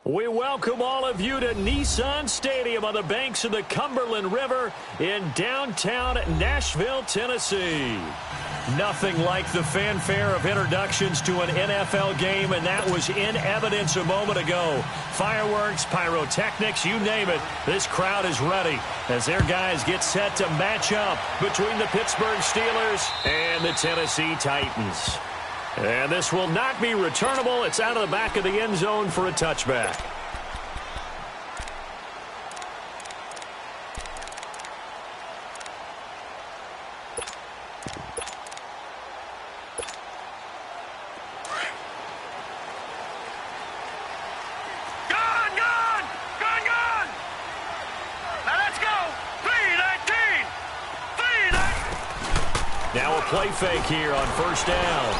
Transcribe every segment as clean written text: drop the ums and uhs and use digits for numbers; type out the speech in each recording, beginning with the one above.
We welcome all of you to Nissan Stadium on the banks of the Cumberland River in downtown Nashville, Tennessee. Nothing like the fanfare of introductions to an NFL game, and that was in evidence a moment ago. Fireworks, pyrotechnics, you name it. This crowd is ready as their guys get set to match up between the Pittsburgh Steelers and the Tennessee Titans. And this will not be returnable. It's out of the back of the end zone for a touchback. Now a play fake here on first down.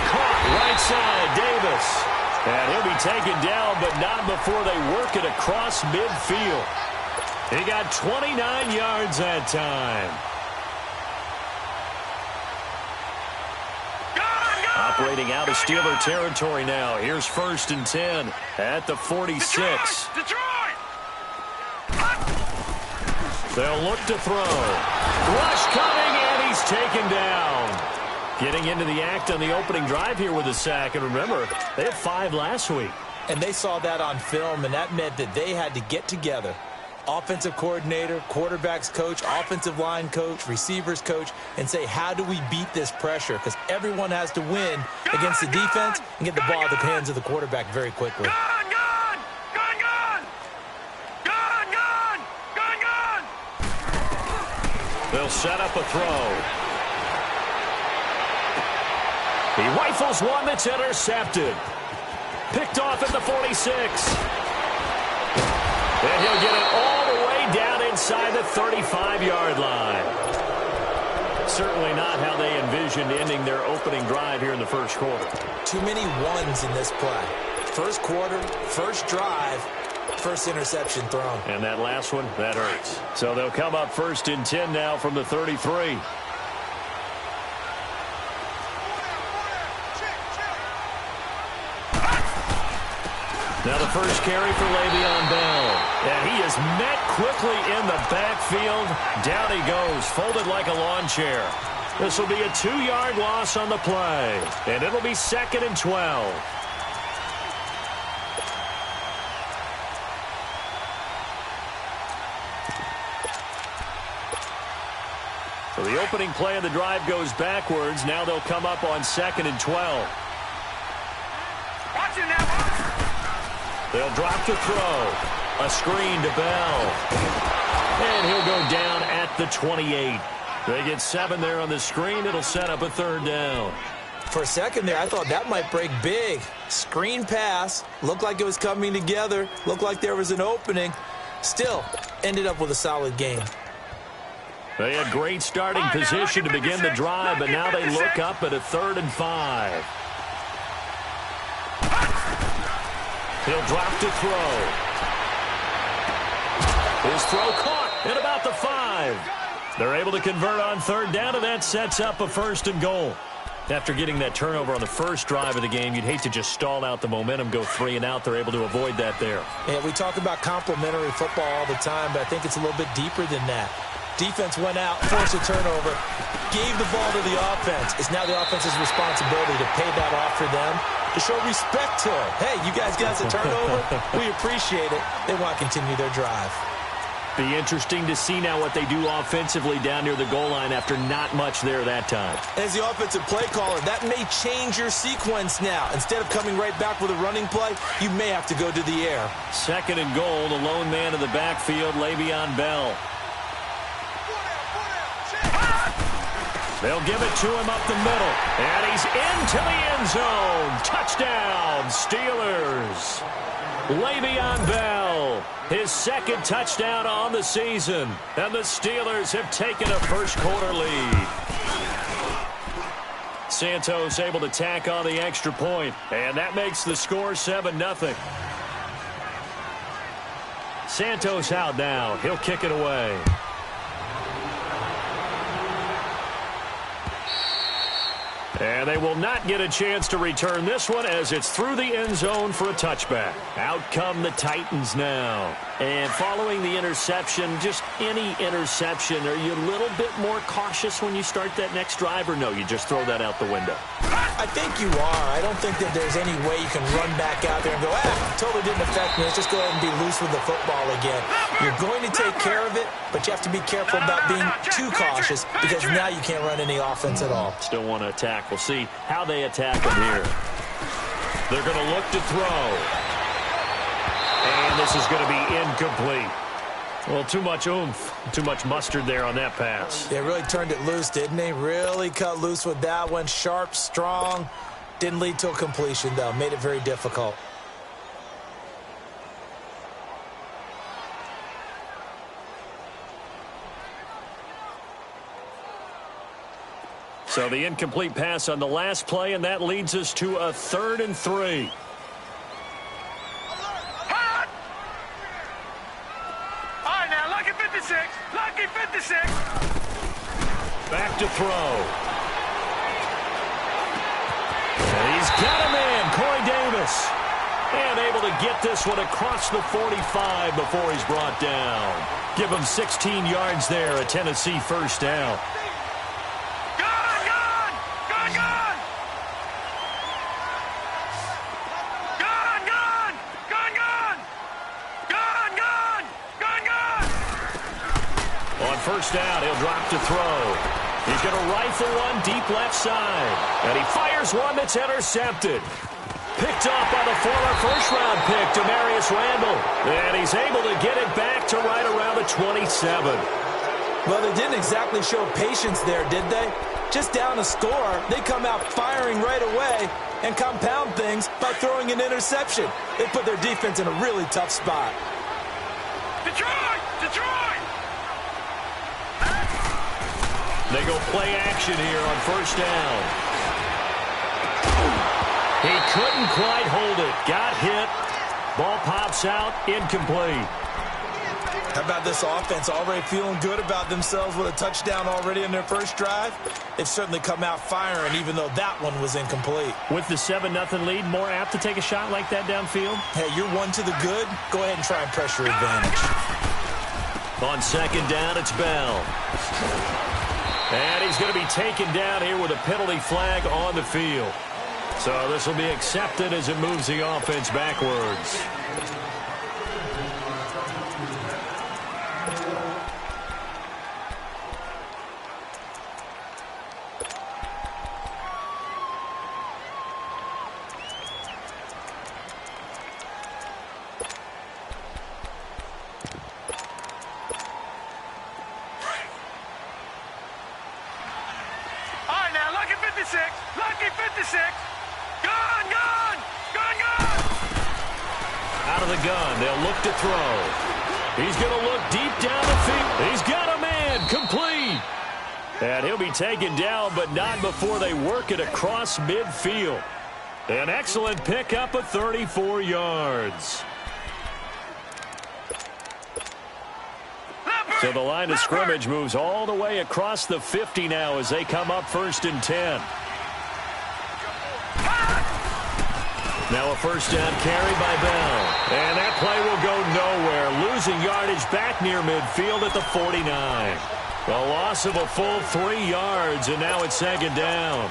Caught right side, Davis. And he'll be taken down, but not before they work it across midfield. He got 29 yards that time. Operating out of Steeler territory now. Here's first and 10 at the 46. Detroit! They'll look to throw. Rush coming, and he's taken down. Getting into the act on the opening drive here with a sack. And remember, they had 5 last week. And they saw that on film, and that meant that they had to get together. Offensive coordinator, quarterback's coach, offensive line coach, receivers coach, and say, how do we beat this pressure? Because everyone has to win against the defense and get the ball out of the hands of the quarterback very quickly. They'll set up a throw. He rifles one that's intercepted. Picked off at the 46. And he'll get it all the way down inside the 35-yard line. Certainly not how they envisioned ending their opening drive here in the first quarter. Too many ones in this play. First quarter, first drive, first interception thrown. And that last one, that hurts. So they'll come up first and 10 now from the 33. Now the first carry for Le'Veon Bell. And he is met quickly in the backfield. Down he goes, folded like a lawn chair. This will be a 2-yard loss on the play. And it'll be 2nd and 12. So the opening play of the drive goes backwards. Now they'll come up on 2nd and 12. Watch it now. They'll drop to throw. A screen to Bell. And he'll go down at the 28. They get 7 there on the screen. It'll set up a 3rd down. For a second there, I thought that might break big. Screen pass. Looked like it was coming together. Looked like there was an opening. Still, ended up with a solid game. They had great starting position to begin the drive, but now they look up at a 3rd and 5. He'll drop to throw. His throw caught at about the 5. They're able to convert on 3rd down, and that sets up a 1st and goal. After getting that turnover on the first drive of the game, you'd hate to just stall out the momentum, go 3 and out. They're able to avoid that there. Yeah, we talk about complementary football all the time, but I think it's a little bit deeper than that. Defense went out, forced a turnover, gave the ball to the offense. It's now the offense's responsibility to pay that off for them, to show respect to it. Hey, you guys got us a turnover. We appreciate it. They want to continue their drive. Be interesting to see now what they do offensively down near the goal line after not much there that time. As the offensive play caller, that may change your sequence now. Instead of coming right back with a running play, you may have to go to the air. 2nd and goal, the lone man in the backfield, Le'Veon Bell. They'll give it to him up the middle. And he's into the end zone. Touchdown, Steelers. Le'Veon Bell, his 2nd touchdown on the season. And the Steelers have taken a first quarter lead. Santos able to tack on the extra point. And that makes the score 7-0. Santos out now. He'll kick it away. And they will not get a chance to return this one as it's through the end zone for a touchback. Out come the Titans now. And following the interception, just any interception, are you a little bit more cautious when you start that next drive, or no, you just throw that out the window? I think you are. I don't think that there's any way you can run back out there and go, totally didn't affect me. Let's just go ahead and be loose with the football again. You're going to take care of it, but you have to be careful about being too cautious because now you can't run any offense at all. Still want to attack. We'll see how they attack them here. They're going to look to throw. And this is going to be incomplete. Well, too much oomph, too much mustard there on that pass. They really turned it loose, didn't they? Really cut loose with that one. Sharp, strong. Didn't lead to a completion, though. Made it very difficult. So the incomplete pass on the last play, and that leads us to a 3rd and 3. Lucky 56. Back to throw. And he's got him in, Corey Davis. And able to get this one across the 45 before he's brought down. Give him 16 yards there, a Tennessee first down. First down, he'll drop to throw. He's going to rifle one deep left side. And he fires one that's intercepted. Picked off by the former first-round pick, Demarius Randall. And he's able to get it back to right around the 27. Well, they didn't exactly show patience there, did they? Just down a score, they come out firing right away and compound things by throwing an interception. They put their defense in a really tough spot. Detroit! Detroit! They go play action here on first down. He couldn't quite hold it. Got hit. Ball pops out. Incomplete. How about this offense already feeling good about themselves with a touchdown already in their first drive? They've certainly come out firing, even though that one was incomplete. With the 7-0 lead, more apt to take a shot like that downfield? Hey, you're one to the good. Go ahead and try and pressure advantage. On second down, it's Bell. And he's going to be taken down here with a penalty flag on the field. So this will be accepted as it moves the offense backwards. Lucky 56. Gone, gone, gone, gone. Out of the gun, they'll look to throw. He's going to look deep down the field. He's got a man, complete. And he'll be taken down, but not before they work it across midfield. An excellent pickup of 34 yards. So the line of scrimmage moves all the way across the 50 now as they come up 1st and 10. Now a first down carry by Bell. And that play will go nowhere. Losing yardage back near midfield at the 49. A loss of a full 3 yards, and now it's 2nd down.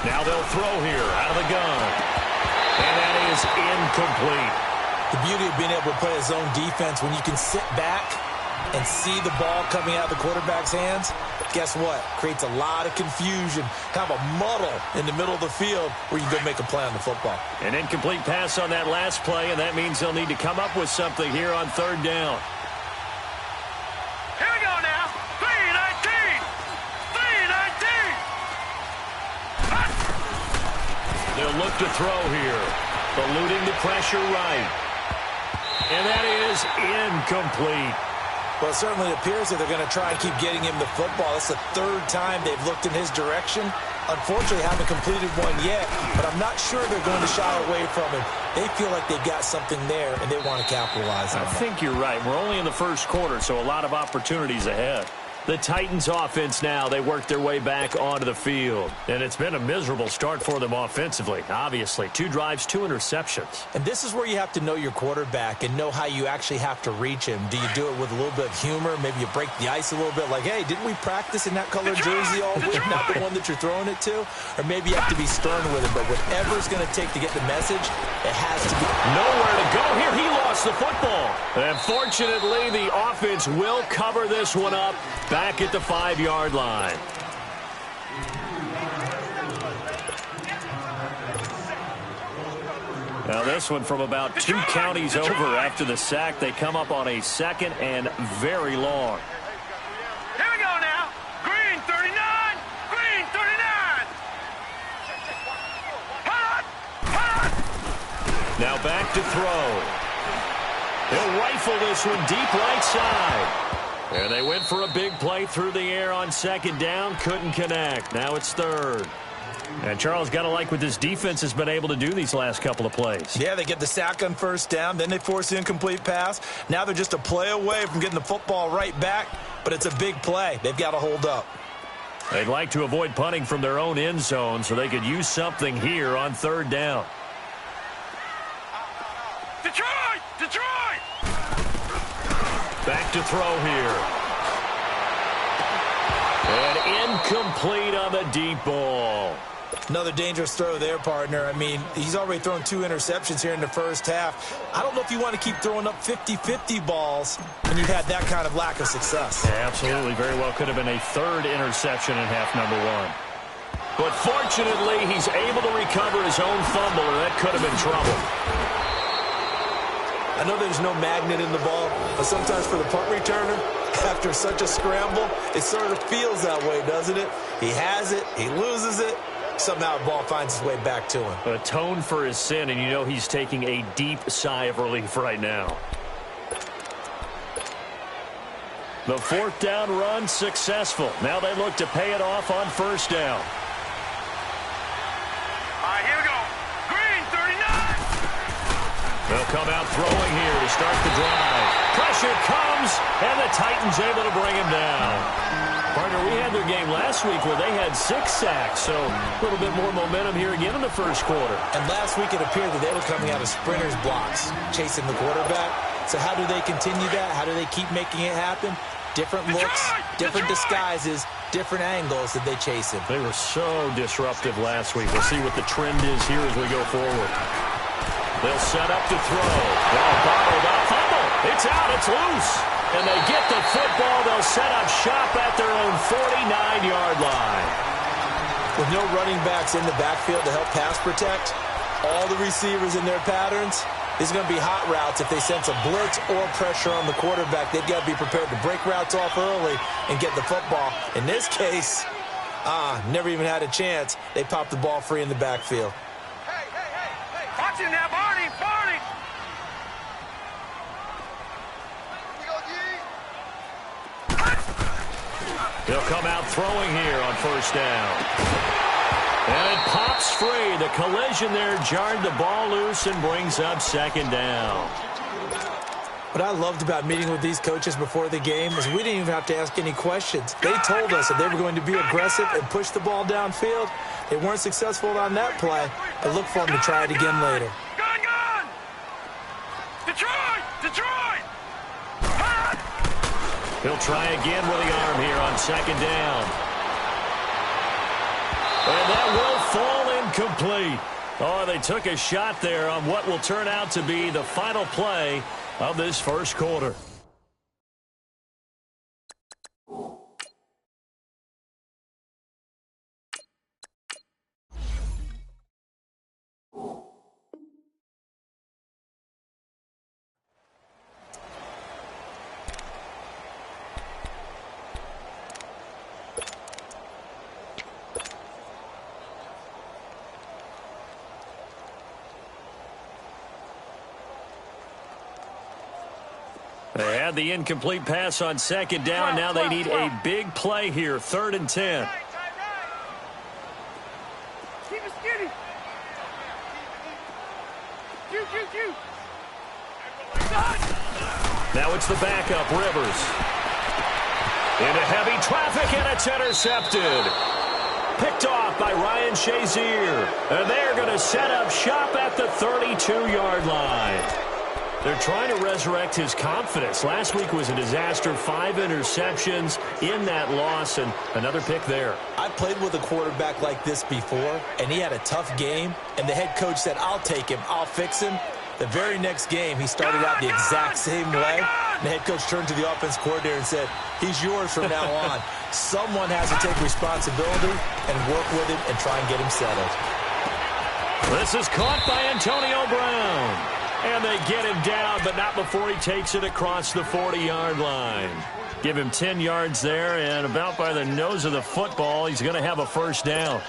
Now they'll throw here out of the gun. And that is incomplete. The beauty of being able to play a zone defense when you can sit back and see the ball coming out of the quarterback's hands, guess what? Creates a lot of confusion, kind of a muddle in the middle of the field where you can go make a play on the football. An incomplete pass on that last play, and that means they'll need to come up with something here on 3rd down. Here we go now. 3-19. 3-19. They'll look to throw here. Eluding the pressure right. And that is incomplete. Well, it certainly appears that they're going to try and keep getting him the football. It's the 3rd time they've looked in his direction, Unfortunately, haven't completed one yet, but I'm not sure they're going to shy away from it. They feel like they've got something there, and they want to capitalize on it. I think you're right. We're only in the first quarter, so a lot of opportunities ahead. The Titans offense now, they work their way back onto the field. And it's been a miserable start for them offensively, obviously. 2 drives, 2 interceptions. And this is where you have to know your quarterback and know how you actually have to reach him. Do you do it with a little bit of humor? Maybe you break the ice a little bit like, hey, didn't we practice in that colored jersey all week? Not the one that you're throwing it to? Or maybe you have to be stern with him. But whatever it's going to take to get the message, it has to be. Nowhere to go here. He lost the football. And fortunately, the offense will cover this one up. Back at the 5-yard line. Now this one from about 2 counties over after the sack. They come up on a 2nd and very long. Here we go now. Green 39. Green 39. Hot. Hot. Now back to throw. He'll rifle this one deep right side. And they went for a big play through the air on 2nd down. Couldn't connect. Now it's 3rd. And Charles, got to like what this defense has been able to do these last couple of plays. Yeah, they get the sack on 1st down. Then they force the incomplete pass. Now they're just a play away from getting the football right back. But it's a big play. They've got to hold up. They'd like to avoid punting from their own end zone so they could use something here on 3rd down. Detroit! Detroit! Back to throw here. And incomplete on the deep ball. Another dangerous throw there, partner. I mean, he's already thrown 2 interceptions here in the first half. I don't know if you want to keep throwing up 50-50 balls when you've had that kind of lack of success. Yeah, absolutely. Very well could have been a 3rd interception in half number 1. But fortunately, he's able to recover his own fumble, and that could have been trouble. I know there's no magnet in the ball, but sometimes for the punt returner, after such a scramble, it sort of feels that way, doesn't it? He has it, he loses it, somehow the ball finds its way back to him. Atone for his sin, and you know he's taking a deep sigh of relief right now. The 4th down run successful. Now they look to pay it off on 1st down. All right, here we go. Green 39. They'll come out throwing here to start the drive. Pressure comes, and the Titans able to bring him down. Partner, we had their game last week where they had 6 sacks, so a little bit more momentum here again in the first quarter. And last week it appeared that they were coming out of sprinters blocks, chasing the quarterback. So how do they continue that? How do they keep making it happen? Different looks, different disguises, different angles that they chase him. They were so disruptive last week. We'll see what the trend is here as we go forward. They'll set up to throw. Well, bottled up. Fumble. It's out. It's loose. And they get the football. They'll set up shop at their own 49-yard line. With no running backs in the backfield to help pass protect, all the receivers in their patterns, these are going to be hot routes. If they sense a blitz or pressure on the quarterback, they've got to be prepared to break routes off early and get the football. In this case, never even had a chance. They popped the ball free in the backfield. Watch him now, Barney! Barney! They'll come out throwing here on 1st down. And it pops free. The collision there jarred the ball loose and brings up 2nd down. What I loved about meeting with these coaches before the game is we didn't even have to ask any questions. They told us that they were going to be aggressive and push the ball downfield. They weren't successful on that play, but look for them to try it again later. Gun! Detroit! Detroit! Hot! He'll try again with the arm here on 2nd down. And that will fall incomplete. Oh, they took a shot there on what will turn out to be the final play of this first quarter. They had the incomplete pass on 2nd down. Now they need a big play here. 3rd and 10. Now it's the backup, Rivers. Into heavy traffic, and it's intercepted. Picked off by Ryan Shazier. And they're going to set up shop at the 32-yard line. They're trying to resurrect his confidence. Last week was a disaster. 5 interceptions in that loss, and another pick there. I played with a quarterback like this before, and he had a tough game, and the head coach said, I'll take him, I'll fix him. The very next game, he started out the exact same way. The head coach turned to the offense coordinator and said, he's yours from now on. Someone has to take responsibility and work with him and try and get him settled. This is caught by Antonio Brown. And they get him down, but not before he takes it across the 40-yard line. Give him 10 yards there, and about by the nose of the football, he's going to have a first down.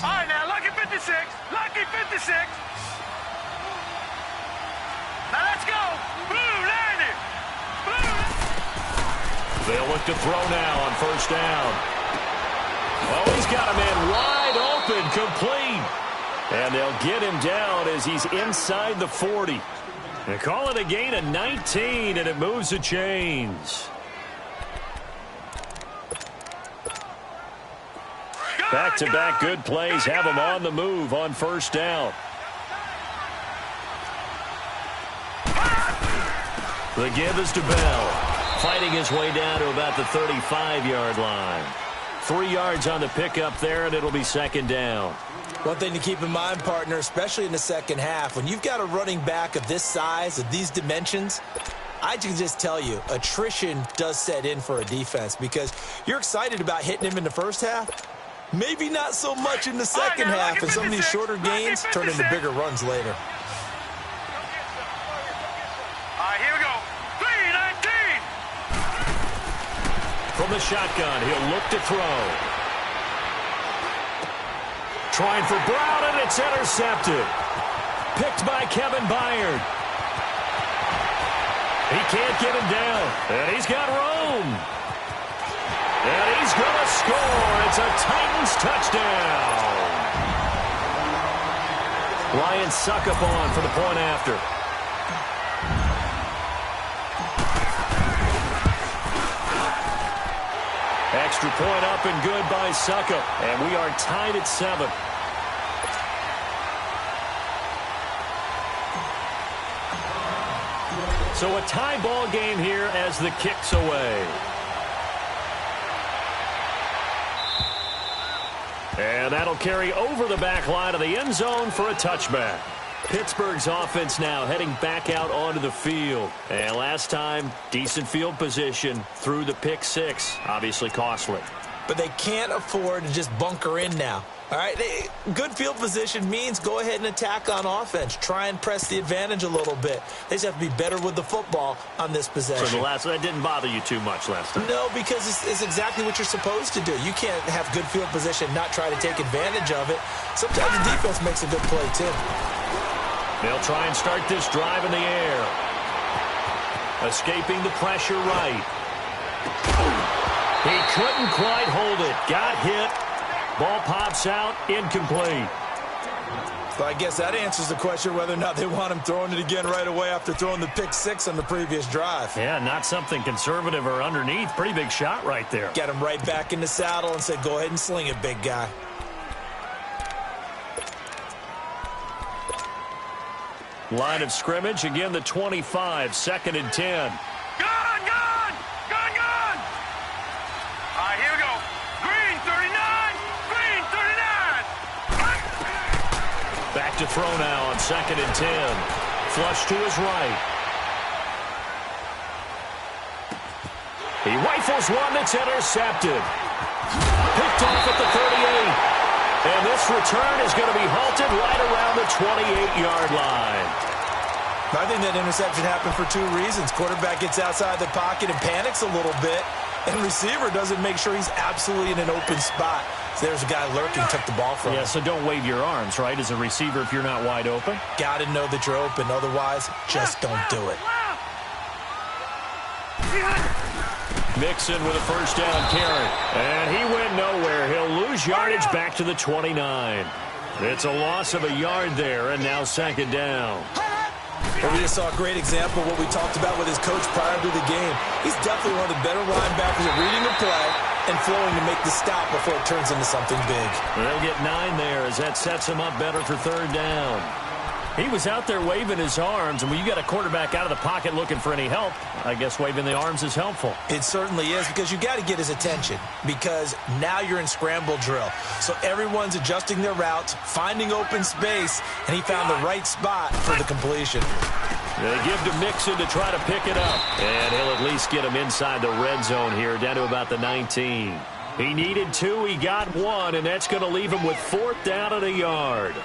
All right, now, lucky 56. Lucky 56. Now, let's go. Blue, landed. Blue. They'll look to throw now on first down. Oh, he's got a man wide open, complete. And they'll get him down as he's inside the 40. They call it a gain of 19, and it moves the chains. Back-to-back good plays have him on the move on first down. The give is to Bell. Fighting his way down to about the 35-yard line. 3 yards on the pickup there, and it'll be second down. One thing to keep in mind, partner, especially in the second half, when you've got a running back of this size, of these dimensions, I can just tell you, attrition does set in for a defense because you're excited about hitting him in the first half. Maybe not so much in the second half, and some of these shorter gains turn into bigger runs later. All right, here we go. 3-19. From the shotgun, he'll look to throw. Trying for Brown, and it's intercepted. Picked by Kevin Byard. He can't get him down, and he's got room. And he's going to score. It's a Titans touchdown. Lions suck up on for the point after. Extra point up and good by Suckup. And we are tied at 7. So a tie ball game here as the kick's away. And that'll carry over the back line of the end zone for a touchback. Pittsburgh's offense now heading back out onto the field. And last time, decent field position through the pick 6. Obviously costly. But they can't afford to just bunker in now. All right, good field position means go ahead and attack on offense. Try and press the advantage a little bit. They just have to be better with the football on this possession. So that didn't bother you too much last time? No, because it's exactly what you're supposed to do. You can't have good field position and not try to take advantage of it. Sometimes the defense makes a good play, too. They'll try and start this drive in the air. Escaping the pressure right. He couldn't quite hold it. Got hit. Ball pops out, incomplete. Well, I guess that answers the question whether or not they want him throwing it again right away after throwing the pick 6 on the previous drive. Yeah, not something conservative or underneath. Pretty big shot right there. Got him right back in the saddle and said, go ahead and sling it, big guy. Line of scrimmage, again the 25, 2nd and 10. Gun! All right, here we go. Green, 39. Green, 39. Back to throw now on 2nd and 10. Flush to his right. He rifles one that's intercepted. Picked off at the 38. And this return is going to be halted right around the 28-yard line. I think that interception happened for 2 reasons. Quarterback gets outside the pocket and panics a little bit, and receiver doesn't make sure he's absolutely in an open spot. So there's a guy lurking, took the ball from him. Yeah, so don't wave your arms, right, as a receiver if you're not wide open? Got to know that you're open. Otherwise, just don't do it. Mixon with a first down carry. And he went nowhere. He'll lose yardage back to the 29. It's a loss of a yard there, and now second down. Well, we just saw a great example of what we talked about with his coach prior to the game. He's definitely one of the better linebackers at reading the play and flowing to make the stop before it turns into something big. They'll get 9 there as that sets him up better for third down. He was out there waving his arms, and when you got a quarterback out of the pocket looking for any help, I guess waving the arms is helpful. It certainly is, because you got to get his attention, because now you're in scramble drill. So everyone's adjusting their routes, finding open space, and he found the right spot for the completion. They give to Mixon to try to pick it up, and he'll at least get him inside the red zone here, down to about the 19. He needed 2, he got 1, and that's going to leave him with 4th down and a yard.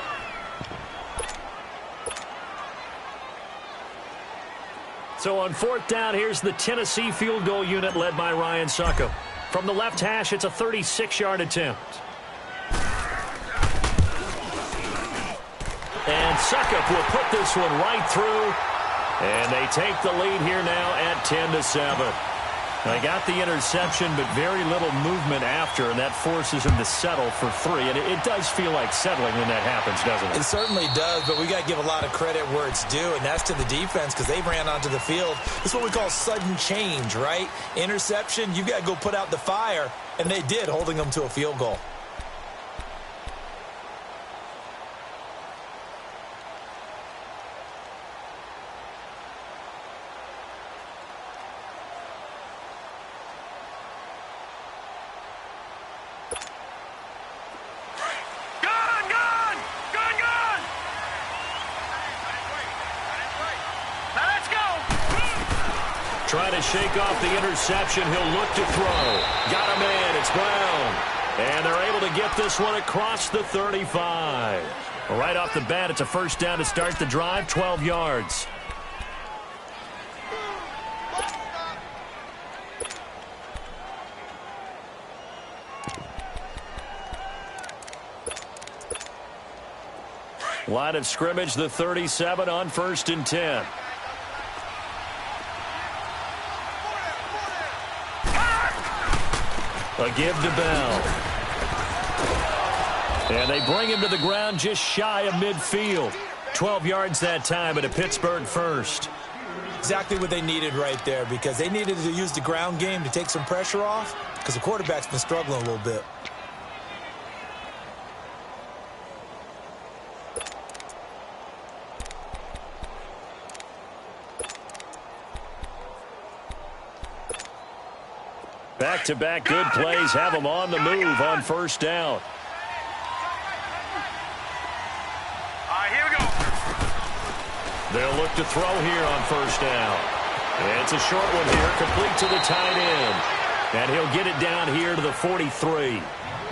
So on 4th down, here's the Tennessee field goal unit led by Ryan Succop. From the left hash, it's a 36-yard attempt. And Succop will put this one right through. And they take the lead here now at 10-7. They got the interception, but very little movement after, and that forces him to settle for 3. And it does feel like settling when that happens, doesn't it? It certainly does, but we got to give a lot of credit where it's due, and that's to the defense, because they ran onto the field. It's what we call sudden change, right? Interception, you got to go put out the fire, and they did, holding them to a field goal. Trying to shake off the interception. He'll look to throw. Got him in. It's Brown. And they're able to get this one across the 35. Right off the bat, it's a first down to start the drive, 12 yards. Line of scrimmage, the 37 on 1st and 10. A give to Bell. And they bring him to the ground just shy of midfield. 12 yards that time, but a Pittsburgh first. Exactly what they needed right there, because they needed to use the ground game to take some pressure off, because the quarterback's been struggling a little bit. Back-to-back good plays have them on the move on first down. All right, here we go. They'll look to throw here on first down. It's a short one here, complete to the tight end. And he'll get it down here to the 43.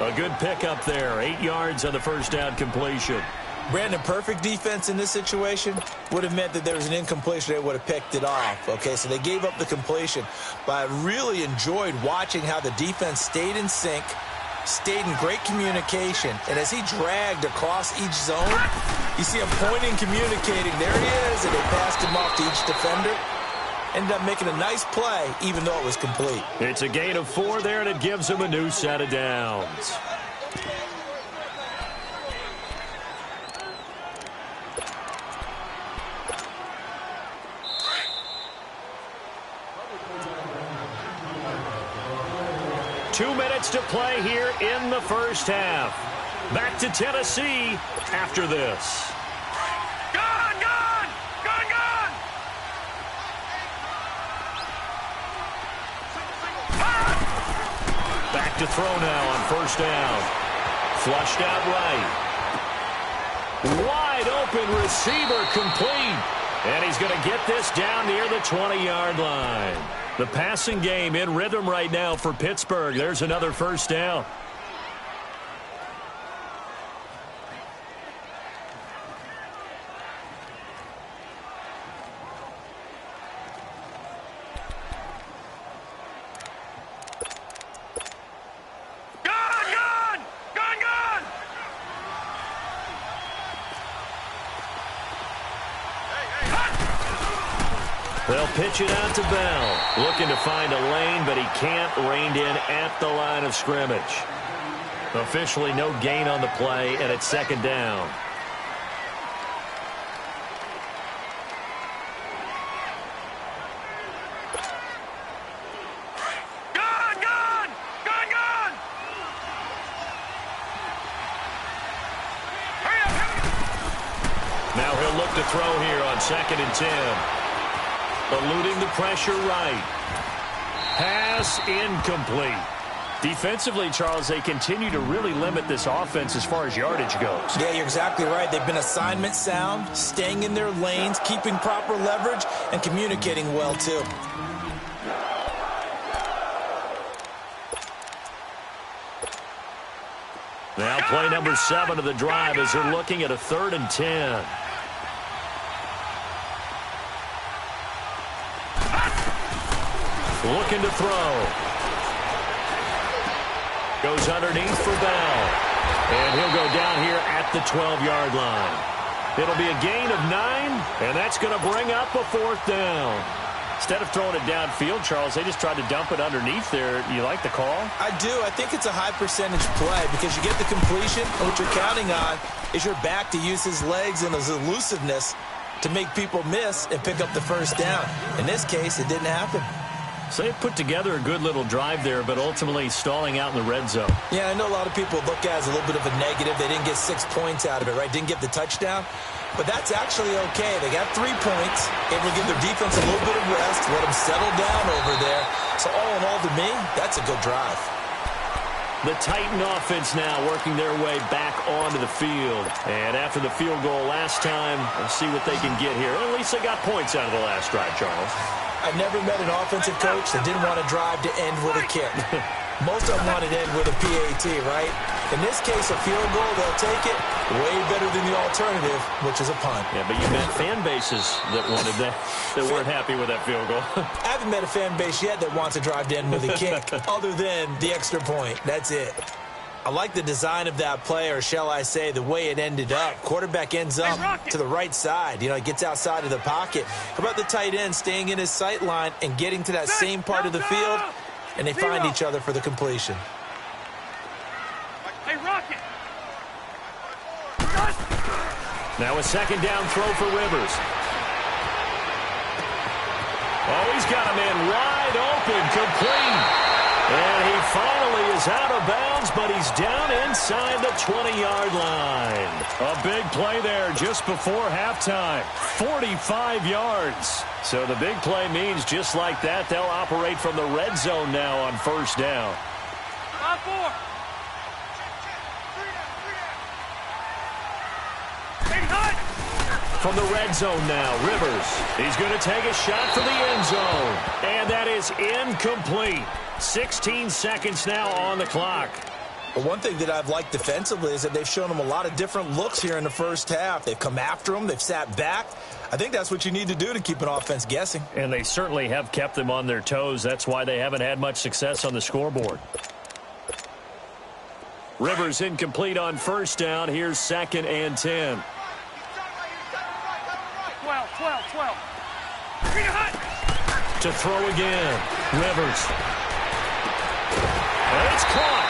A good pickup there, 8 yards on the first down completion. Brandon, perfect defense in this situation would have meant that there was an incompletion. They would have picked it off. Okay, so they gave up the completion. But I really enjoyed watching how the defense stayed in sync, stayed in great communication. And as he dragged across each zone, you see him pointing, communicating. There he is, and they passed him off to each defender. Ended up making a nice play, even though it was complete. It's a gain of 4 there, and it gives him a new set of downs. To play here in the first half. Back to Tennessee after this. Gone! Back to throw now on first down. Flushed out right. Wide open receiver complete. And he's going to get this down near the 20-yard line. The passing game in rhythm right now for Pittsburgh. There's another first down. They'll pitch it out to Bell. Looking to find a lane, but he can't. Reined in at the line of scrimmage. Officially no gain on the play, and it's second down. Now he'll look to throw here on 2nd and 10. Eluding the pressure right. Pass incomplete. Defensively, Charles, they continue to really limit this offense as far as yardage goes. Yeah, you're exactly right. They've been assignment sound, staying in their lanes, keeping proper leverage, and communicating well, too. Now play number 7 of the drive as they're looking at a 3rd and 10. Looking to throw. Goes underneath for Bell. And he'll go down here at the 12-yard line. It'll be a gain of 9, and that's going to bring up a 4th down. Instead of throwing it downfield, Charles, they just tried to dump it underneath there. You like the call? I do. I think it's a high-percentage play because you get the completion, and what you're counting on is your back to use his legs and his elusiveness to make people miss and pick up the 1st down. In this case, it didn't happen. So they put together a good little drive there, but ultimately stalling out in the red zone. Yeah, I know a lot of people look at it as a little bit of a negative. They didn't get 6 points out of it, right? Didn't get the touchdown. But that's actually okay. They got 3 points. Able to give their defense a little bit of rest, let them settle down over there. So all in all, to me, that's a good drive. The Titan offense now working their way back onto the field. And after the field goal last time, we'll see what they can get here. At least they got points out of the last drive, Charles. I've never met an offensive coach that didn't want to drive to end with a kick. Most of them want to end with a PAT, right? In this case, a field goal, they'll take it way better than the alternative, which is a punt. Yeah, but you met fan bases that wanted that weren't happy with that field goal. I haven't met a fan base yet that wants to drive to end with a kick, other than the extra point. That's it. I like the design of that play, or shall I say, the way it ended up. Quarterback ends up to the right side. You know, he gets outside of the pocket. How about the tight end staying in his sight line and getting to that same part of the field, and they find each other for the completion. Hey, Rocket! Now a 2nd down throw for Rivers. Oh, he's got a man wide open, complete. And he finally is out of bounds, but he's down inside the 20-yard line. A big play there just before halftime. 45 yards. So the big play means just like that, they'll operate from the red zone now on 1st down. 5-4. From the red zone now, Rivers. He's going to take a shot for the end zone. And that is incomplete. 16 seconds now on the clock. But one thing that I've liked defensively is that they've shown them a lot of different looks here in the 1st half. They've come after them. They've sat back. I think that's what you need to do to keep an offense guessing. And they certainly have kept them on their toes. That's why they haven't had much success on the scoreboard. Rivers incomplete on 1st down. Here's 2nd and 10. 12. To throw again. Rivers. And it's caught.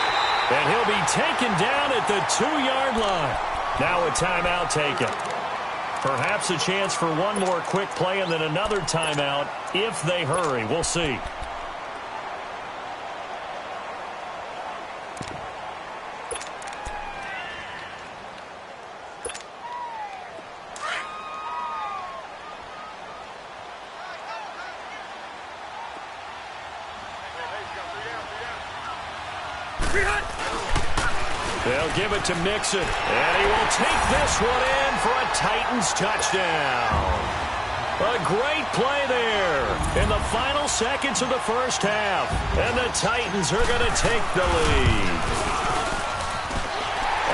And he'll be taken down at the 2-yard line. Now a timeout taken. Perhaps a chance for one more quick play and then another timeout if they hurry. We'll see. They'll give it to Mixon, and he will take this one in for a Titans touchdown. A great play there in the final seconds of the 1st half, and the Titans are going to take the lead.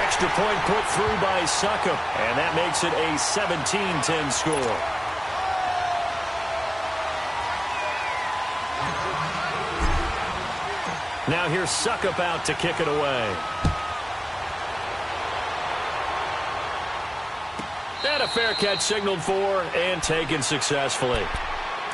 Extra point put through by Succop, and that makes it a 17-10 score. Now here's Succop out to kick it away. And a fair catch signaled for and taken successfully.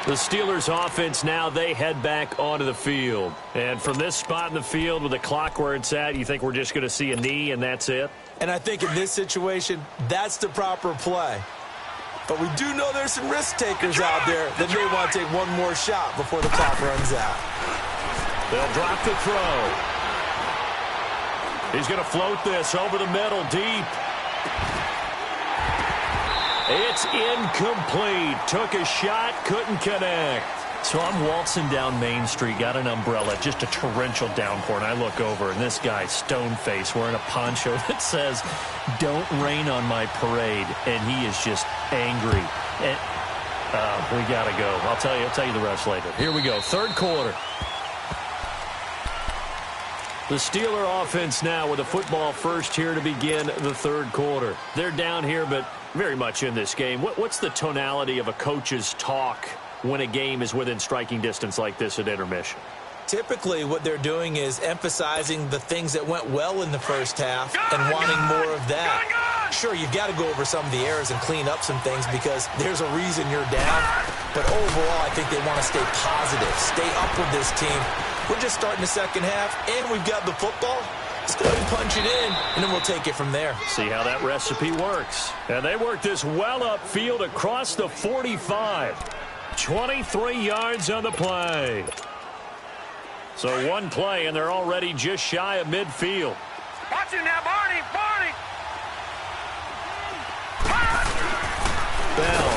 The Steelers offense now, they head back onto the field. And from this spot in the field with the clock where it's at, you think we're just going to see a knee and that's it? And I think in this situation, that's the proper play. But we do know there's some risk takers out there that may want to take one more shot before the clock runs out. They'll drop the throw. He's going to float this over the middle deep. It's incomplete. Took a shot, couldn't connect. So I'm waltzing down Main Street, got an umbrella, just a torrential downpour, and I look over, and this guy's stone-faced wearing a poncho that says, "Don't rain on my parade," and he is just angry. And, we got to go. I'll tell you the rest later. Here we go, third quarter. The Steeler offense now with a football first here to begin the third quarter. They're down here, but very much in this game. What's the tonality of a coach's talk when a game is within striking distance like this at intermission? Typically, what they're doing is emphasizing the things that went well in the first half and wanting more of that. Sure, you've got to go over some of the errors and clean up some things because there's a reason you're down. But overall, I think they want to stay positive, stay up with this team. We're just starting the second half, and we've got the football. Let's go ahead and punch it in, and then we'll take it from there. See how that recipe works. And they work this well upfield across the 45. 23 yards on the play. So one play, and they're already just shy of midfield. Watch it now, Barney. Barney. Bell.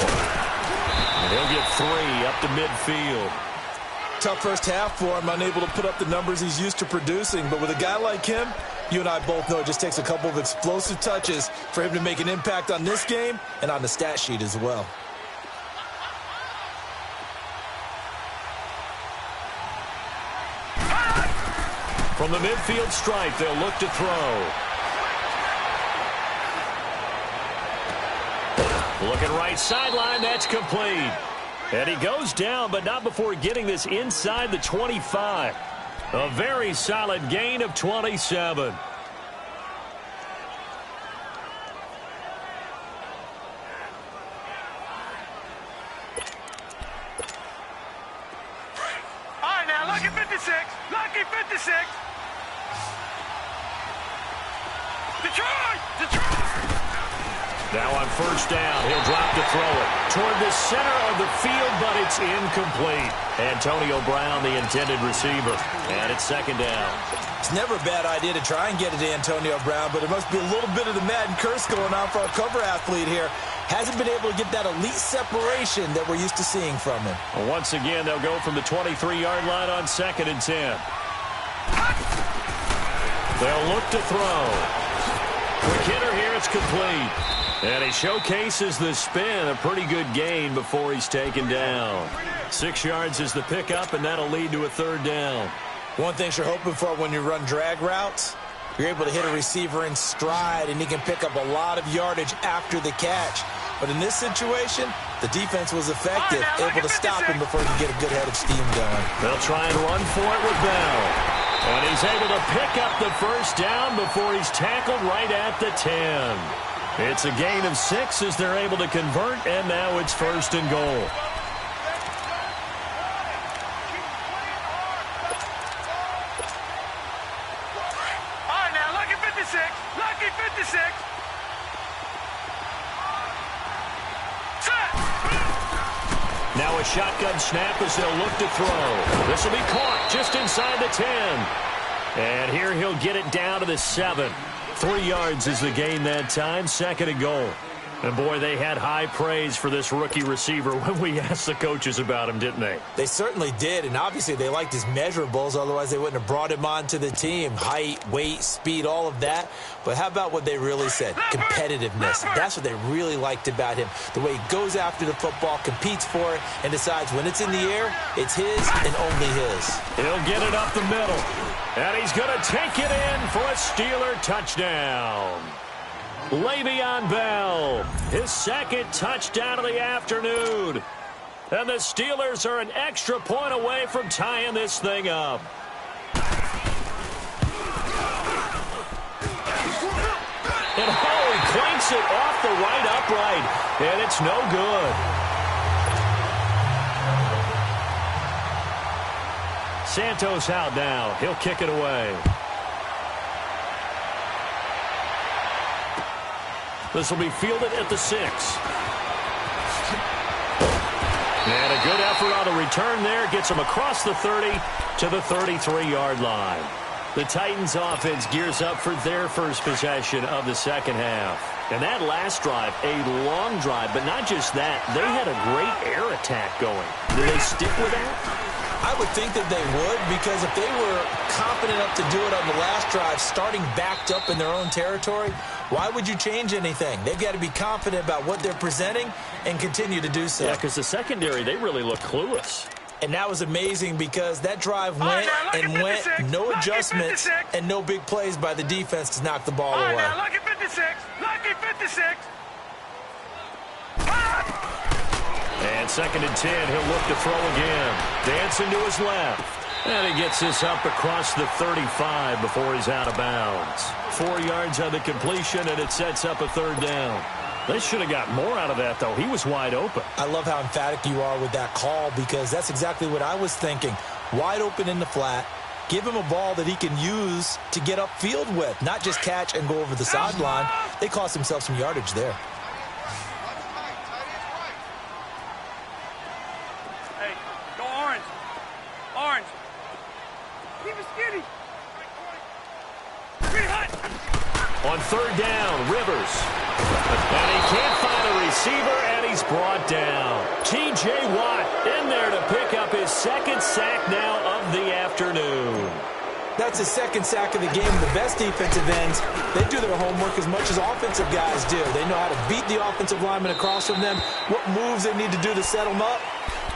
And he'll get 3 up to midfield. Tough first half for him, unable to put up the numbers he's used to producing. But with a guy like him, you and I both know it just takes a couple of explosive touches for him to make an impact on this game and on the stat sheet as well. From the midfield stripe, they'll look to throw. Looking right sideline, that's complete. And he goes down, but not before getting this inside the 25. A very solid gain of 27. All right, now, lucky 56. Lucky 56. Detroit! Detroit! Now on first down, he'll drop to throw it toward the center of the field, but it's incomplete. Antonio Brown, the intended receiver, and it's second down. It's never a bad idea to try and get it to Antonio Brown, but it must be a little bit of the Madden curse going on for our cover athlete here. Hasn't been able to get that elite separation that we're used to seeing from him. Well, once again, they'll go from the 23-yard line on 2nd and 10. They'll look to throw. Quick hitter here, it's complete. And he showcases the spin, a pretty good gain before he's taken down. 6 yards is the pickup, and that'll lead to a third down. One thing you're hoping for when you run drag routes, you're able to hit a receiver in stride, and he can pick up a lot of yardage after the catch. But in this situation, the defense was effective, able to stop him before he could get a good head of steam going. They'll try and run for it with Bell. And he's able to pick up the first down before he's tackled right at the 10. It's a gain of 6 as they're able to convert, and now it's 1st and goal. All right, now, lucky 56. Lucky 56. Set. Now a shotgun snap as they'll look to throw. This will be caught just inside the 10. And here he'll get it down to the 7. 3 yards is the gain that time, 2nd and goal. And, boy, they had high praise for this rookie receiver when we asked the coaches about him, didn't they? They certainly did, and obviously they liked his measurables, otherwise they wouldn't have brought him onto the team. Height, weight, speed, all of that. But how about what they really said? Competitiveness. That's what they really liked about him. The way he goes after the football, competes for it, and decides when it's in the air, it's his and only his. He'll get it up the middle. And he's going to take it in for a Steeler touchdown. Le'Veon Bell, his 2nd touchdown of the afternoon. And the Steelers are an extra point away from tying this thing up. And he clanks it off the right upright, and it's no good. Santos out now. He'll kick it away. This will be fielded at the 6. And a good effort on the return there. Gets him across the 30 to the 33-yard line. The Titans offense gears up for their first possession of the second half. And that last drive, a long drive, but not just that. They had a great air attack going. Do they stick with that? I would think that they would, because if they were confident enough to do it on the last drive, starting backed up in their own territory, why would you change anything? They've got to be confident about what they're presenting and continue to do so. Yeah, because the secondary, they really look clueless. And that was amazing because that drive went and went, no adjustments, and no big plays by the defense to knock the ball away. Now, lucky 56, lucky 56. And 2nd and 10, he'll look to throw again. Dancing to his left. And he gets this up across the 35 before he's out of bounds. 4 yards on the completion, and it sets up a 3rd down. They should have got more out of that, though. He was wide open. I love how emphatic you are with that call, because that's exactly what I was thinking. Wide open in the flat. Give him a ball that he can use to get upfield with, not just catch and go over the sideline. They cost themselves some yardage there. Hey, go orange. Orange. Keep it skinny. Pretty hot. On 3rd down, Rivers. And he can't find a receiver, and he's brought down. T.J. Watt in there to pick up his 2nd sack now of the afternoon. That's his 2nd sack of the game. The best defensive ends, they do their homework as much as offensive guys do. They know how to beat the offensive lineman across from them, what moves they need to do to set them up.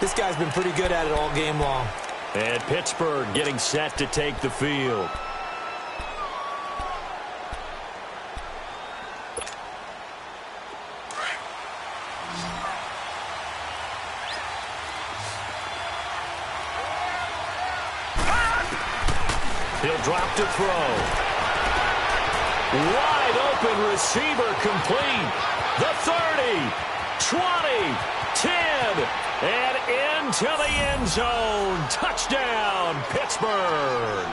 This guy's been pretty good at it all game long. And Pittsburgh getting set to take the field. He'll drop to throw. Wide open receiver complete. The 30, 20, 10, and into the end zone. Touchdown, Pittsburgh.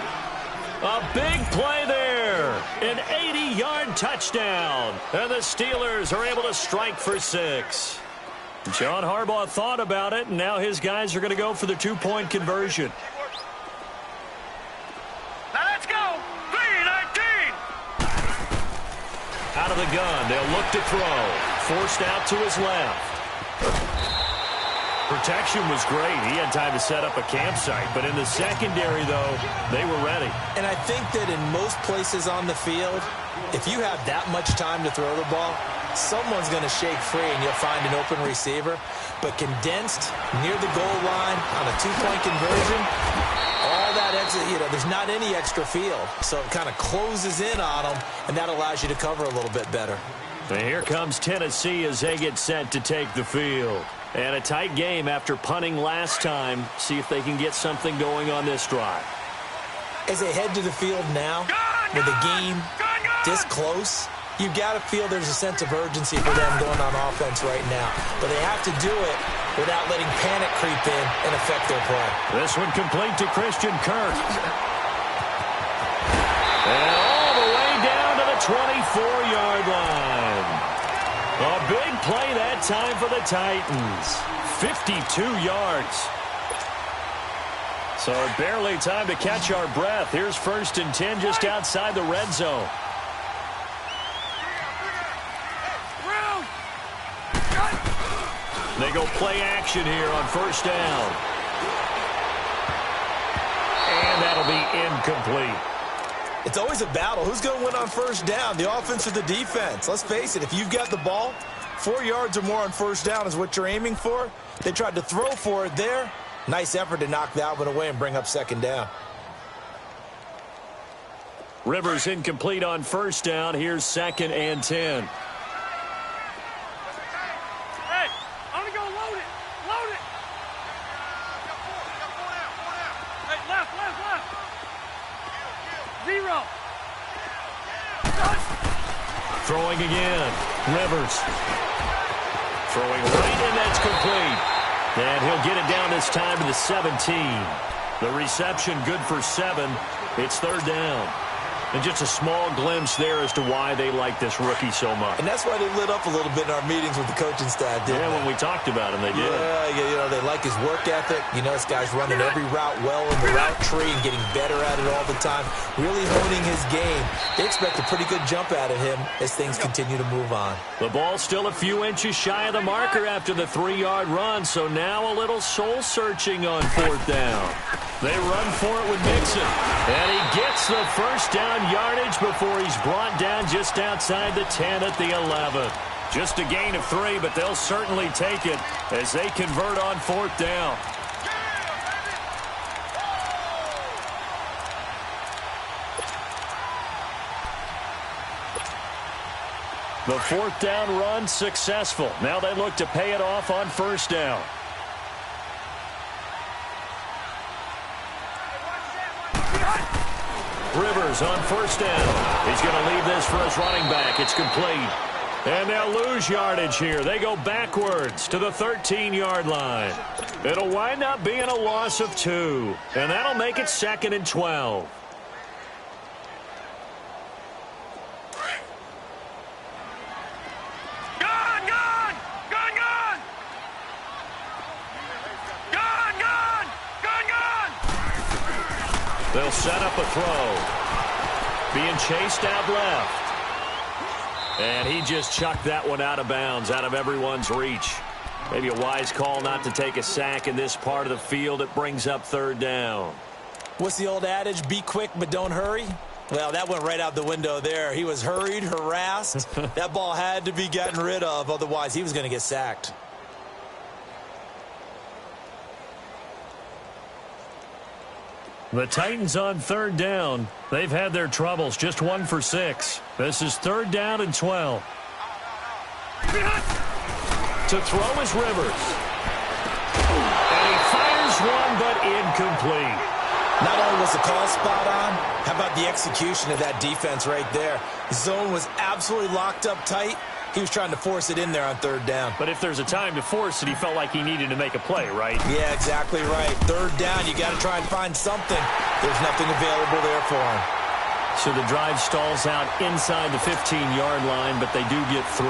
A big play there. An 80-yard touchdown. And the Steelers are able to strike for 6. John Harbaugh thought about it, and now his guys are going to go for the 2-point conversion. Out of the gun, they'll look to throw. Forced out to his left. Protection was great. He had time to set up a campsite. But in the secondary, though, they were ready. And I think that in most places on the field, if you have that much time to throw the ball, someone's going to shake free and you'll find an open receiver. But condensed near the goal line on a 2-point conversion, all that extra, there's not any extra field. So it kind of closes in on them, and that allows you to cover a little bit better. And here comes Tennessee as they get set to take the field. And a tight game after punting last time. See if they can get something going on this drive. As they head to the field now, with the game this close, you've got to feel there's a sense of urgency for them going on offense right now. But they have to do it without letting panic creep in and affect their play. This one complete to Christian Kirk. And all the way down to the 24-yard line. A big play that time for the Titans. 52 yards. So barely time to catch our breath. Here's 1st and 10 just outside the red zone. They go play action here on 1st down. And that'll be incomplete. It's always a battle. Who's going to win on 1st down, the offense or the defense? Let's face it, if you've got the ball, 4 yards or more on 1st down is what you're aiming for. They tried to throw for it there. Nice effort to knock that one away and bring up 2nd down. Rivers incomplete on 1st down. Here's 2nd and 10. Throwing again. Rivers. Throwing right, and that's complete. And he'll get it down this time to the 17. The reception good for 7. It's third down. And just a small glimpse there as to why they like this rookie so much. And that's why they lit up a little bit in our meetings with the coaching staff, didn't they? When we talked about him, they did. Yeah, they like his work ethic. This guy's running every route well in the route tree and getting better at it all the time, really honing his game. They expect a pretty good jump out of him as things continue to move on. The ball's still a few inches shy of the marker after the 3-yard run, so now a little soul-searching on fourth down. They run for it with Mixon, and he gets the first down yardage before he's brought down just outside the 10 at the 11. Just a gain of 3, but they'll certainly take it as they convert on fourth down. The fourth down run successful. Now they look to pay it off on first down. Rivers on first down. He's going to leave this for his running back. It's complete. And they'll lose yardage here. They go backwards to the 13-yard line. It'll wind up being a loss of 2. And that'll make it 2nd and 12. They'll set up a throw. Being chased out left. And he just chucked that one out of bounds, out of everyone's reach. Maybe a wise call not to take a sack in this part of the field. It brings up third down. What's the old adage? Be quick, but don't hurry? Well, that went right out the window there. He was hurried, harassed. That ball had to be gotten rid of. Otherwise, he was going to get sacked. The Titans on third down. They've had their troubles. Just 1 for 6. This is third down and 12. To throw is Rivers. And he fires one, but incomplete. Not only was the call spot on, how about the execution of that defense right there? The zone was absolutely locked up tight. He was trying to force it in there on third down. But if there's a time to force it, he felt like he needed to make a play, right? Yeah, exactly right. Third down, you got to try and find something. There's nothing available there for him. So the drive stalls out inside the 15-yard line, but they do get 3.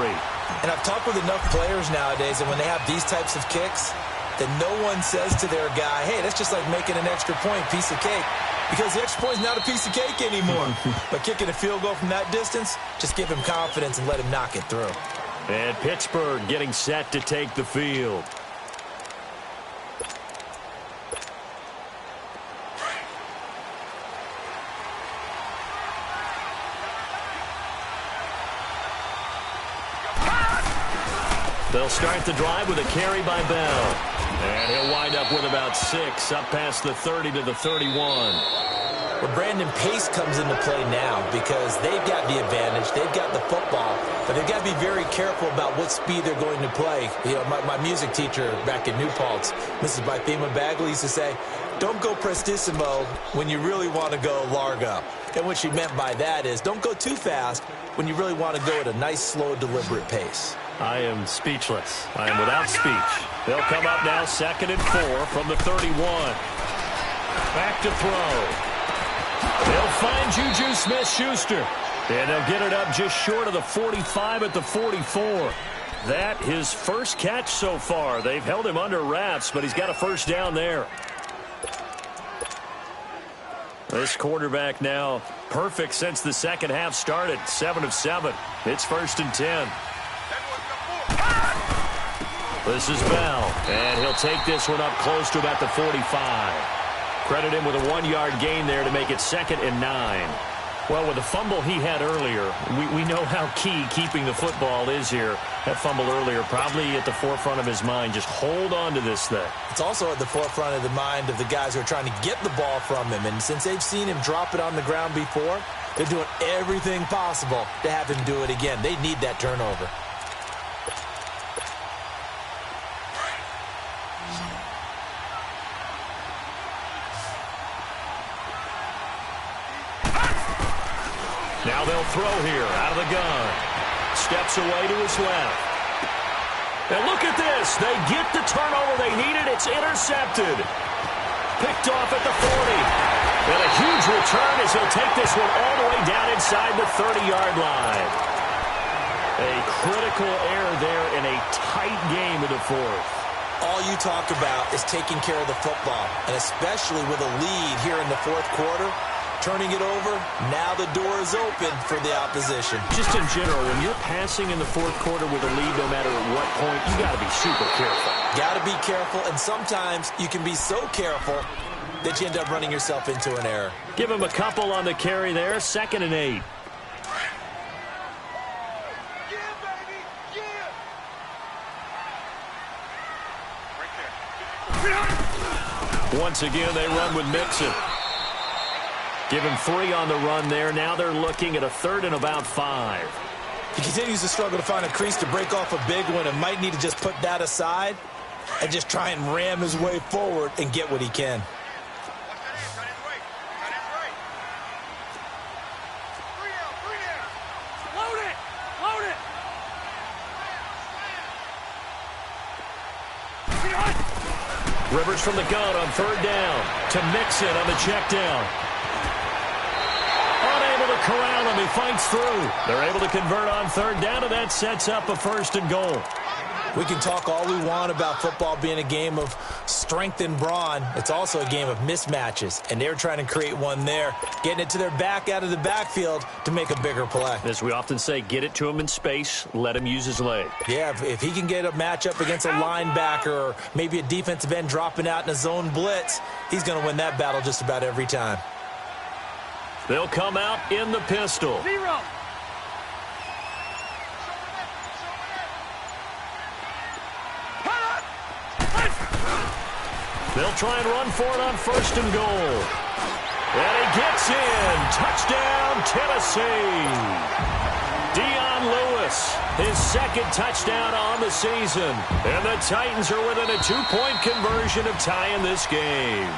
And I've talked with enough players nowadays, and when they have these types of kicks, that no one says to their guy, hey, that's just like making an extra point, piece of cake. Because the extra point is not a piece of cake anymore. But kicking a field goal from that distance, just give him confidence and let him knock it through. And Pittsburgh getting set to take the field. They'll start the drive with a carry by Bell. And he'll wind up with about 6, up past the 30 to the 31. Well, Brandon, pace comes into play now because they've got the advantage. They've got the football, but they've got to be very careful about what speed they're going to play. My music teacher back in New Paltz, Mrs. Bythema Bagley, used to say, don't go prestissimo when you really want to go largo. And what she meant by that is don't go too fast when you really want to go at a nice, slow, deliberate pace. I am speechless. I am without speech. They'll come up now 2nd and 4 from the 31. Back to throw. They'll find Juju Smith-Schuster. And they'll get it up just short of the 45 at the 44. That his first catch so far. They've held him under wraps, but he's got a first down there. This quarterback now perfect since the second half started. 7 of 7. It's 1st and 10. This is Bell, and he'll take this one up close to about the 45. Credit him with a 1-yard gain there to make it 2nd and 9. Well, with the fumble he had earlier, we know how key keeping the football is here. That fumble earlier probably at the forefront of his mind. Just hold on to this thing. It's also at the forefront of the mind of the guys who are trying to get the ball from him. And since they've seen him drop it on the ground before, they're doing everything possible to have him do it again. They need that turnover. Now they'll throw here out of the gun. Steps away to his left. And look at this. They get the turnover they needed. It's intercepted. Picked off at the 40. And a huge return as he'll take this one all the way down inside the 30-yard line. A critical error there in a tight game in the fourth. All you talk about is taking care of the football, and especially with a lead here in the fourth quarter, turning it over, now the door is open for the opposition. Just in general, when you're passing in the fourth quarter with a lead, no matter at what point, you got to be super careful. Got to be careful, and sometimes you can be so careful that you end up running yourself into an error. Give him a couple on the carry there, 2nd and 8. Once again, they run with Mixon. Give him 3 on the run there. Now they're looking at a 3rd and about 5. He continues to struggle to find a crease to break off a big one and might need to just put that aside and just try and ram his way forward and get what he can. Rivers from the gun on 3rd down to Mixon on the check down. Unable to corral him. He fights through. They're able to convert on 3rd down, and that sets up a 1st and goal. We can talk all we want about football being a game of strength and brawn. It's also a game of mismatches, and they're trying to create one there, getting it to their back out of the backfield to make a bigger play. As we often say, get it to him in space, let him use his leg. Yeah, if he can get a matchup against a linebacker or maybe a defensive end dropping out in a zone blitz, he's going to win that battle just about every time. They'll come out in the pistol. 0. They'll try and run for it on 1st and goal. And he gets in. Touchdown, Tennessee. Dion Lewis, his 2nd touchdown on the season. And the Titans are within a 2-point conversion of tying this game.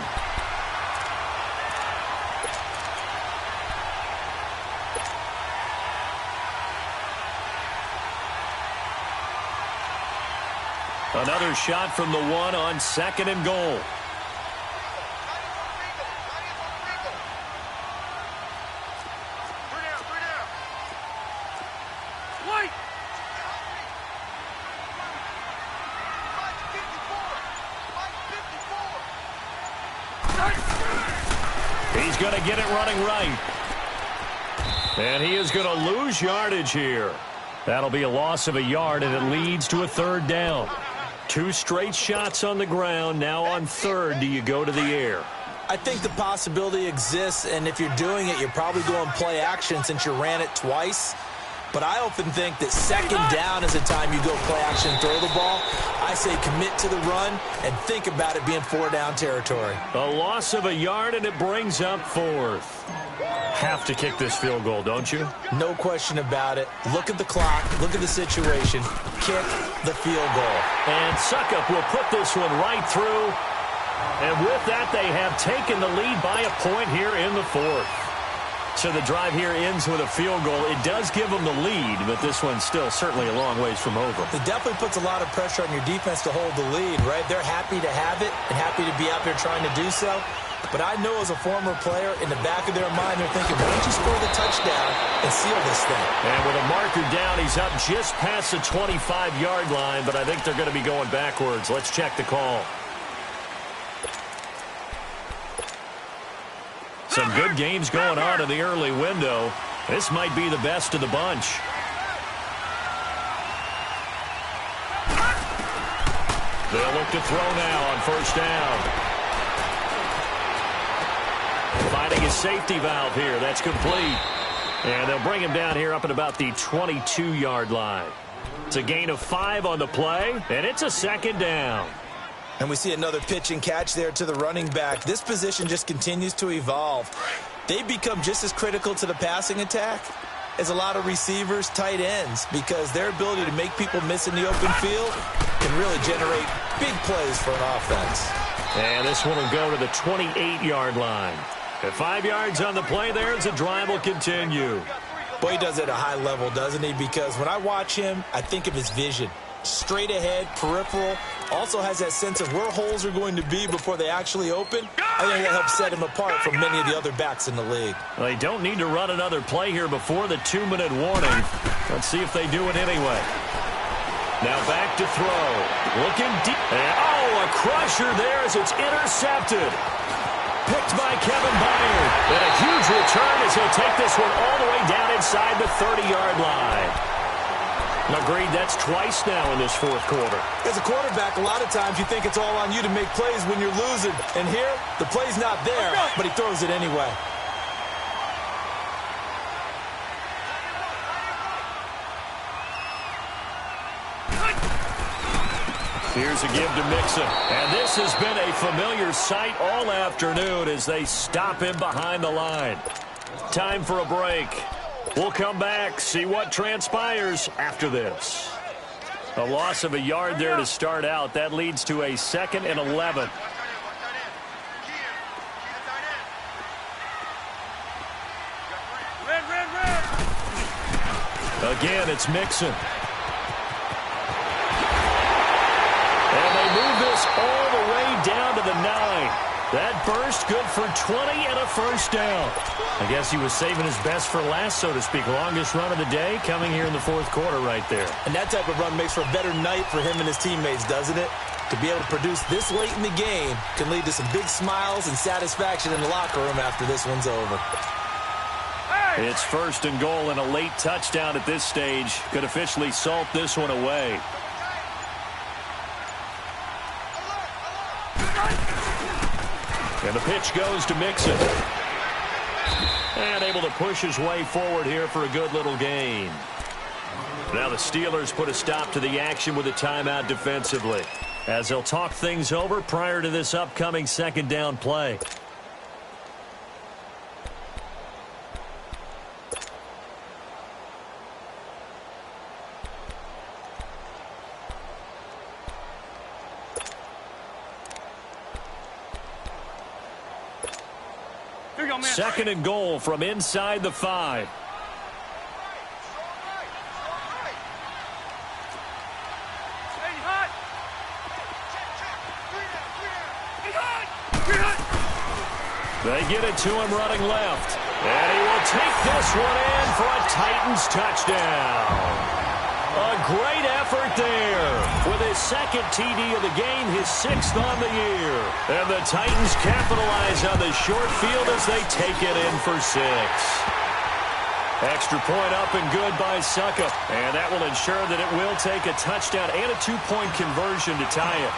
Another shot from the 1 on 2nd and goal. He's going to get it running right. And he is going to lose yardage here. That'll be a loss of a yard, and it leads to a 3rd down. 2 straight shots on the ground. Now on 3rd, do you go to the air? I think the possibility exists, and if you're doing it, you're probably going play action since you ran it twice. But I often think that 2nd down is the time you go play action and throw the ball. I say commit to the run and think about it being 4-down territory. A loss of a yard, and it brings up 4th. Have to kick this field goal, don't you? No question about it. Look at the clock. Look at the situation. Kick the field goal. And Suckup will put this one right through. And with that, they have taken the lead by a point here in the 4th. So the drive here ends with a field goal. It does give them the lead, but this one's still certainly a long ways from over. It definitely puts a lot of pressure on your defense to hold the lead, right? They're happy to have it and happy to be out there trying to do so. But I know as a former player, in the back of their mind, they're thinking, why don't you score the touchdown and seal this thing? And with a marker down, he's up just past the 25-yard line, but I think they're going to be going backwards. Let's check the call. Some good games going on in the early window. This might be the best of the bunch. They'll look to throw now on 1st down. Finding a safety valve here. That's complete. And they'll bring him down here up at about the 22-yard line. It's a gain of 5 on the play, and it's a 2nd down. And we see another pitch and catch there to the running back. This position just continues to evolve. They become just as critical to the passing attack as a lot of receivers, tight ends, because their ability to make people miss in the open field can really generate big plays for an offense. And this one will go to the 28-yard line. At 5 yards on the play there as the drive will continue. Boy, he does it at a high level, doesn't he? Because when I watch him, I think of his vision. Straight ahead, peripheral, also has that sense of where holes are going to be before they actually open. I think that helps set him apart from many of the other backs in the league. Well, they don't need to run another play here before the 2-minute warning. Let's see if they do it anyway. Now back to throw. Looking deep. Oh, a crusher there as it's intercepted. Picked by Kevin Byard. And a huge return as he'll take this one all the way down inside the 30-yard line. Agreed, that's twice now in this fourth quarter. As a quarterback, a lot of times you think it's all on you to make plays when you're losing. And here, the play's not there, but he throws it anyway. Here's a give to Mixon. And this has been a familiar sight all afternoon as they stop him behind the line. Time for a break. We'll come back, see what transpires after this. A loss of a yard there to start out. That leads to a 2nd and 11. Again, it's Mixon. And they move this all the way down to the 9. That burst good for 20 and a first down. I guess he was saving his best for last, so to speak. Longest run of the day coming here in the fourth quarter right there. And that type of run makes for a better night for him and his teammates, doesn't it? To be able to produce this late in the game can lead to some big smiles and satisfaction in the locker room after this one's over. It's 1st and goal and a late touchdown at this stage. Could officially salt this one away. And the pitch goes to Mixon. And able to push his way forward here for a good little gain. Now the Steelers put a stop to the action with a timeout defensively, as they'll talk things over prior to this upcoming 2nd down play. Second and goal from inside the 5. They get it to him running left. And he will take this one in for a Titans touchdown. A great effort there. With his 2nd TD of the game, his 6th on the year. And the Titans capitalize on the short field as they take it in for 6. Extra point up and good by Suckup. And that will ensure that it will take a touchdown and a 2-point conversion to tie it.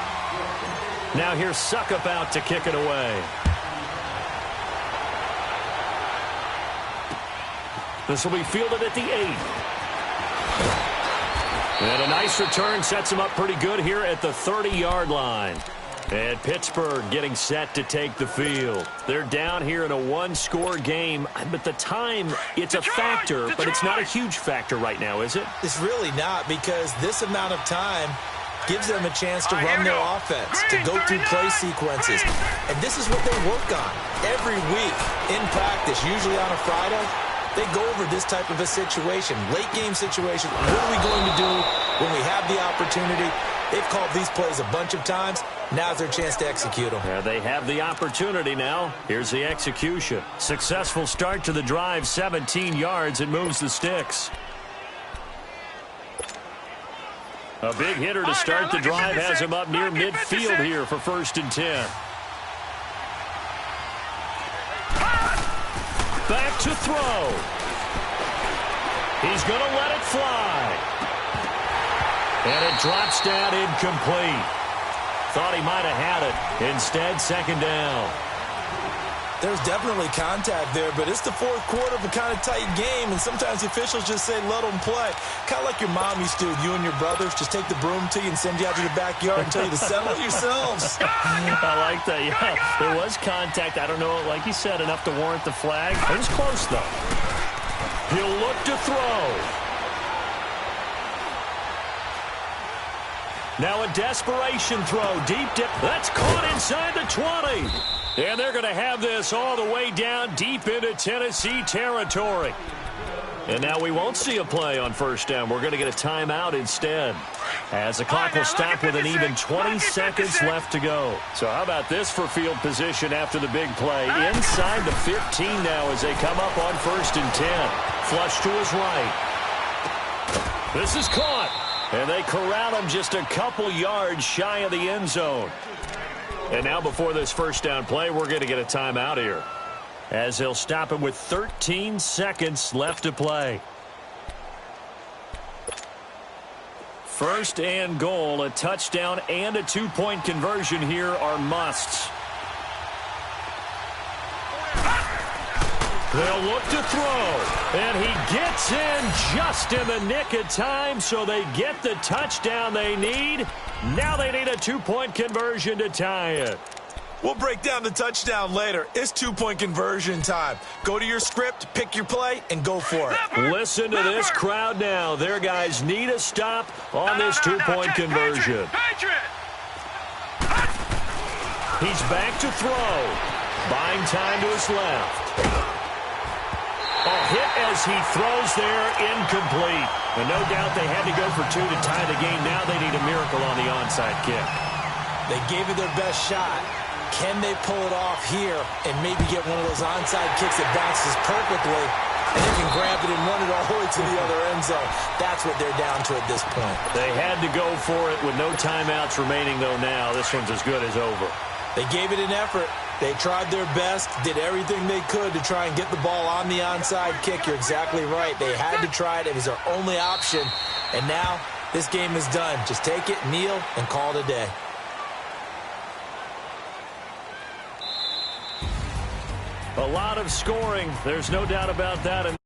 Now here's Suckup out to kick it away. This will be fielded at the 8. And a nice return sets him up pretty good here at the 30-yard line. And Pittsburgh getting set to take the field. They're down here in a 1-score game. But the time, it's a factor, but it's not a huge factor right now, is it? It's really not, because this amount of time gives them a chance to run their offense, to go through play sequences. And this is what they work on every week in practice, usually on a Friday. They go over this type of a situation, late game situation. What are we going to do when we have the opportunity? They've called these plays a bunch of times. Now's their chance to execute them. Yeah, they have the opportunity now. Here's the execution. Successful start to the drive, 17 yards. It moves the sticks. A big hitter to start the drive has him up near midfield here for 1st and 10. Back to throw. He's going to let it fly. And it drops down incomplete. Thought he might have had it. Instead, 2nd down. There's definitely contact there, but it's the fourth quarter of a kind of tight game, and sometimes the officials just say, let them play. Kind of like your mom used to with you and your brothers. Just take the broom to you and send you out to the backyard and tell you to settle it yourselves. I like that, yeah. There was contact. I don't know, like you said, enough to warrant the flag. It was close, though. He'll look to throw. Now a desperation throw. Deep dip. That's caught inside the 20. And they're going to have this all the way down deep into Tennessee territory. And now we won't see a play on first down. We're going to get a timeout instead, as the clock will stop with an even 20 seconds left to go. So how about this for field position after the big play? Inside the 15 now as they come up on 1st and 10. Flush to his right. This is caught. And they corral him just a couple yards shy of the end zone. And now before this first down play, we're going to get a timeout here, as he'll stop him with 13 seconds left to play. 1st and goal, a touchdown and a 2-point conversion here are musts. They'll look to throw, and he gets in just in the nick of time, so they get the touchdown they need. Now they need a 2-point conversion to tie it. We'll break down the touchdown later. It's 2-point conversion time. Go to your script, pick your play, and go for it. Listen to this crowd now. Their guys need a stop on this 2-point conversion. He's back to throw. Buying time to his left. A hit as he throws there, incomplete. And no doubt they had to go for 2 to tie the game. Now they need a miracle on the onside kick. They gave it their best shot. Can they pull it off here and maybe get one of those onside kicks that bounces perfectly and they can grab it and run it all the way to the other end zone? That's what they're down to at this point. They had to go for it with no timeouts remaining, though. Now this one's as good as over. They gave it an effort. They tried their best, did everything they could to try and get the ball on the onside kick. You're exactly right. They had to try it. It was their only option. And now this game is done. Just take it, kneel, and call it a day. A lot of scoring. There's no doubt about that.